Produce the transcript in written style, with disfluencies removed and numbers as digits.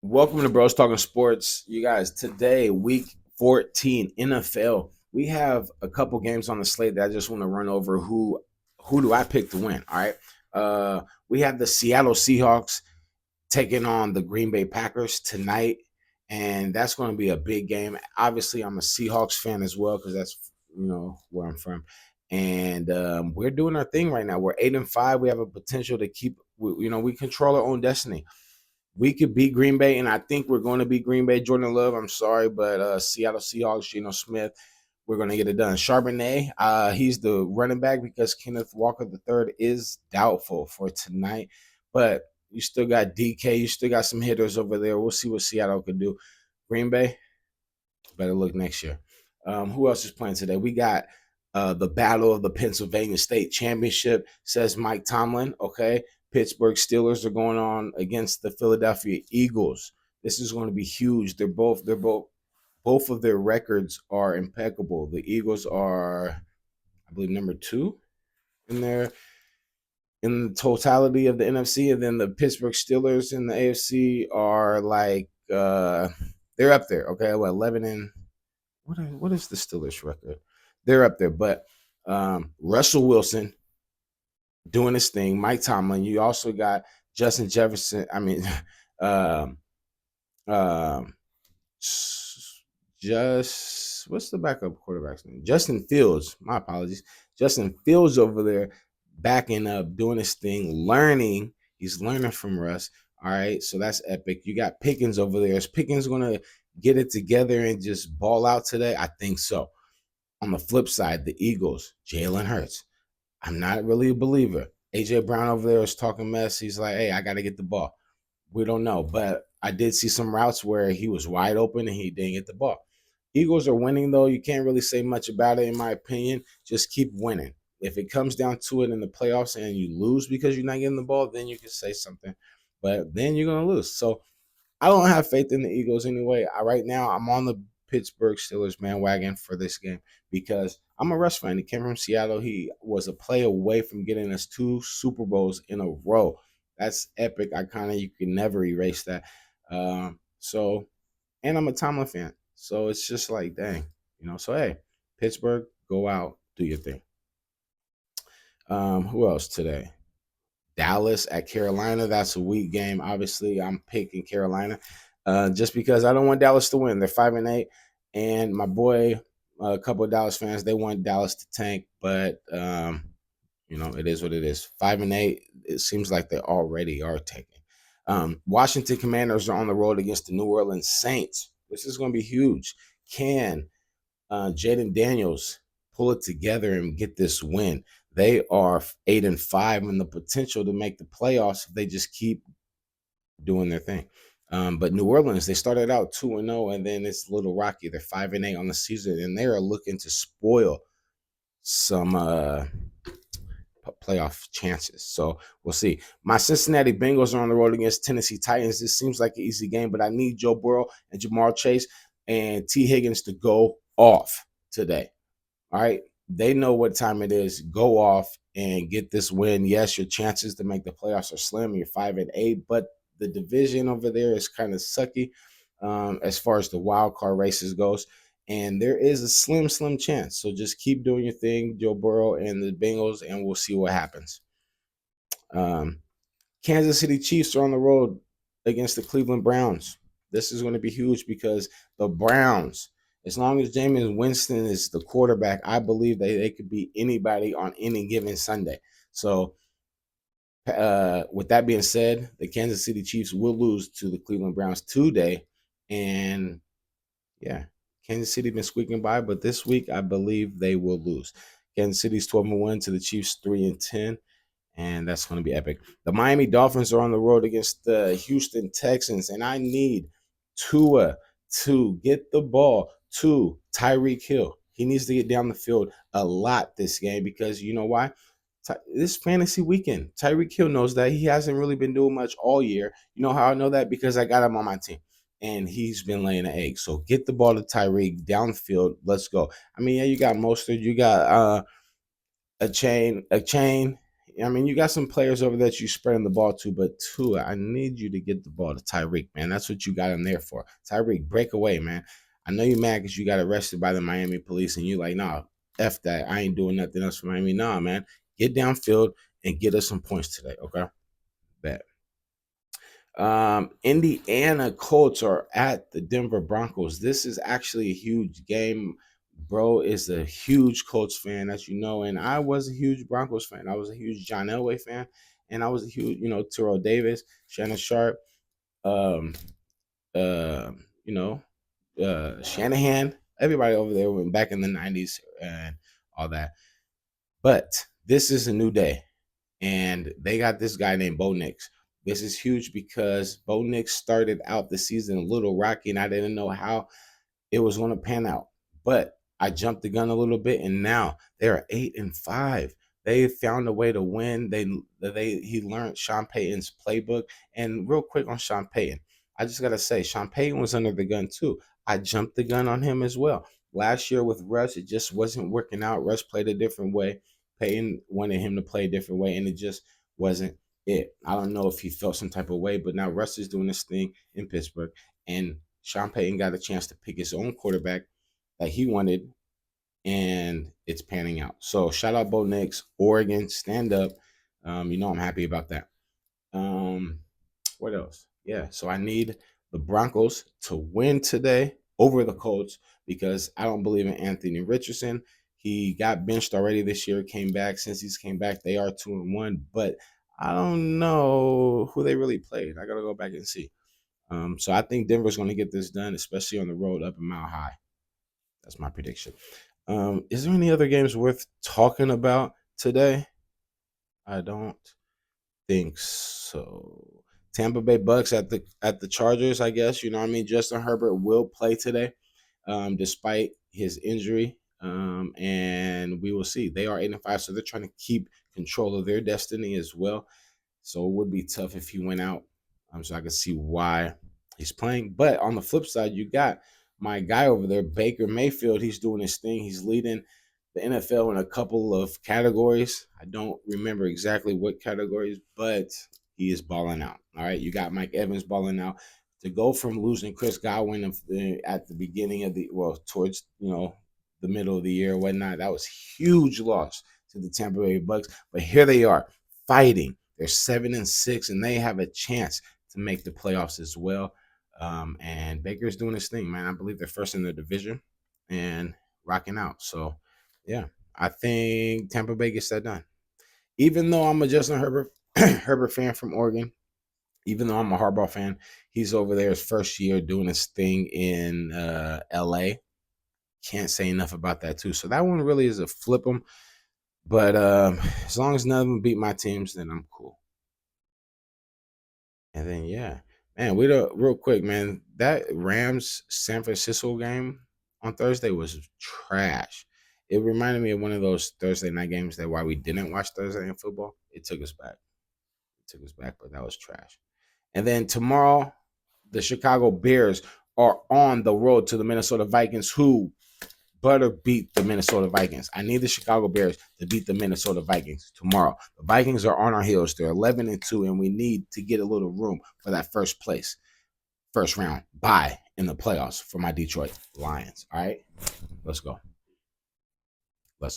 Welcome to Bros Talking Sports. You guys, today, week 14, NFL. We have a couple games on the slate that I just want to run over who do I pick to win. All right. We have the Seattle Seahawks taking on the Green Bay Packers tonight, and that's going to be a big game. Obviously, I'm a Seahawks fan as well because that's where I'm from, and we're doing our thing right now. We're 8-5. We have a potential to keep. We control our own destiny. We could beat Green Bay, and I think we're going to beat Green Bay. Jordan Love, I'm sorry, but Seattle Seahawks, Geno Smith, we're going to get it done. Charbonnet, he's the running back because Kenneth Walker III is doubtful for tonight, but you still got DK, you still got some hitters over there. We'll see what Seattle could do. Green Bay, better look next year. Who else is playing today? We got the Battle of the Pennsylvania State Championship, says Mike Tomlin. Okay. Pittsburgh Steelers are going on against the Philadelphia Eagles. This is going to be huge. Both of their records are impeccable. The Eagles are, I believe, number 2 in their in the totality of the NFC, and then the Pittsburgh Steelers in the AFC are like they're up there. Okay, well, 11 and what is the Steelers record? They're up there, but Russell Wilson doing his thing. Mike Tomlin. You also got Justin Jefferson. I mean, um, um, just what's the backup quarterback's name? Justin Fields. My apologies. Justin Fields over there backing up, doing his thing, learning. He's learning from Russ. All right, so that's epic. You got Pickens over there. Is Pickens going to get it together and just ball out today? I think so. On the flip side, the Eagles, Jalen Hurts. I'm not really a believer. AJ Brown over there is talking mess. He's like, hey, I got to get the ball. We don't know, but I did see some routes where he was wide open and he didn't get the ball. Eagles are winning, though. You can't really say much about it, in my opinion. Just keep winning. If it comes down to it in the playoffs and you lose because you're not getting the ball, then you can say something. But then you're going to lose. So I don't have faith in the Eagles anyway. Right now, I'm on the Pittsburgh Steelers bandwagon for this game because I'm a Russ fan. He came from Seattle. He was a play away from getting us 2 Super Bowls in a row. That's epic, iconic. You can never erase that. So, and I'm a Tomlin fan. So it's just like, dang, So, hey, Pittsburgh, go out, do your thing. Who else today? Dallas at Carolina. That's a weak game. Obviously, I'm picking Carolina just because I don't want Dallas to win. They're 5-8, and my boy, a couple of Dallas fans, they want Dallas to tank, but it is what it is. 5-8. It seems like they already are tanking. Washington Commanders are on the road against the New Orleans Saints. This is going to be huge. Can Jaden Daniels pull it together and get this win? They are 8-5 and the potential to make the playoffs if they just keep doing their thing. But New Orleans, they started out 2-0, and then it's a little rocky. They're 5-8 on the season, and they are looking to spoil some playoff chances. So we'll see. My Cincinnati Bengals are on the road against Tennessee Titans. This seems like an easy game, but I need Joe Burrow and Jamar Chase and T. Higgins to go off today. All right. They know what time it is. Go off and get this win. Yes, your chances to make the playoffs are slim. You're 5-8, but the division over there is kind of sucky as far as the wild card races goes. And there is a slim chance. So just keep doing your thing, Joe Burrow and the Bengals, and we'll see what happens. Kansas City Chiefs are on the road against the Cleveland Browns. This is going to be huge because the Browns, as long as Jameis Winston is the quarterback, I believe they could beat anybody on any given Sunday. So, with that being said, the Kansas City Chiefs will lose to the Cleveland Browns today. And, yeah, Kansas City been squeaking by, but this week I believe they will lose. Kansas City's 12-1 to the Chiefs 3-10. And that's going to be epic. The Miami Dolphins are on the road against the Houston Texans, and I need Tua to get the ball to Tyreek Hill. He needs to get down the field a lot this game because you know why? This fantasy weekend, Tyreek Hill knows that he hasn't really been doing much all year. You know how I know that? Because I got him on my team, and he's been laying an egg. So get the ball to Tyreek downfield. Let's go. I mean, yeah, you got Mostert, you got a chain. I mean, you got some players over that you spreading the ball to, but two, I need you to get the ball to Tyreek, man. That's what you got him there for. Tyreek, break away, man. I know you're mad because you got arrested by the Miami police, and you like, nah, F that. I ain't doing nothing else for Miami. Nah, man. Get downfield and get us some points today, okay? Bet. Indiana Colts are at the Denver Broncos. This is actually a huge game. Bro is a huge Colts fan, as you know, and I was a huge Broncos fan. I was a huge John Elway fan, and I was a huge, Terrell Davis, Shannon Sharp, um, uh, you know, Shanahan, everybody over there went back in the '90s and all that. But this is a new day, and they got this guy named Bo Nix. This is huge because Bo Nix started out the season a little rocky, and I didn't know how it was going to pan out. But I jumped the gun a little bit, and now they are 8-5. They found a way to win. He learned Sean Payton's playbook. And real quick on Sean Payton, I just gotta say, Sean Payton was under the gun too. I jumped the gun on him as well. Last year with Russ, it just wasn't working out. Russ played a different way. Payton wanted him to play a different way, and it just wasn't it. I don't know if he felt some type of way, but now Russ is doing this thing in Pittsburgh, and Sean Payton got a chance to pick his own quarterback that he wanted, and it's panning out. So shout out Bo Nix, Oregon, stand up. I'm happy about that. Um, what else? Yeah, so I need the Broncos to win today over the Colts because I don't believe in Anthony Richardson. He got benched already this year, came back. Since he's came back, they are 2-1, but I don't know who they really played. I gotta go back and see. So I think Denver's going to get this done, especially on the road up in Mile High. That's my prediction. Is there any other games worth talking about today? I don't think so. Tampa Bay Bucks at the Chargers, I guess. You know what I mean? Justin Herbert will play today, despite his injury. And we will see. They are 8-5, so they're trying to keep control of their destiny as well. So it would be tough if he went out. So I can see why he's playing. But on the flip side, you got my guy over there, Baker Mayfield. He's doing his thing. He's leading the NFL in a couple of categories. I don't remember exactly what categories, but he is balling out. All right. You got Mike Evans balling out. To go from losing Chris Godwin at the beginning of towards, the middle of the year or whatnot, that was huge loss to the Tampa Bay Bucks. But here they are fighting. They're 7-6, and they have a chance to make the playoffs as well. And Baker's doing his thing, man. I believe they're first in the division and rocking out. So, yeah, I think Tampa Bay gets that done. Even though I'm a Justin Herbert Herbert fan from Oregon, even though I'm a Harbaugh fan, he's over there his first year doing his thing in LA. Can't say enough about that too. So that one really is a flip 'em. But as long as none of them beat my teams, then I'm cool. And then yeah, man, we don't real quick, man. That Rams San Francisco game on Thursday was trash. It reminded me of one of those Thursday night games that why we didn't watch Thursday night football. It took us back. It took us back, but that was trash. And then tomorrow, the Chicago Bears are on the road to the Minnesota Vikings, who better beat the Minnesota Vikings. I need the Chicago Bears to beat the Minnesota Vikings tomorrow. The Vikings are on our heels. They're 11-2, and we need to get a little room for that first round bye in the playoffs for my Detroit Lions. All right, let's go.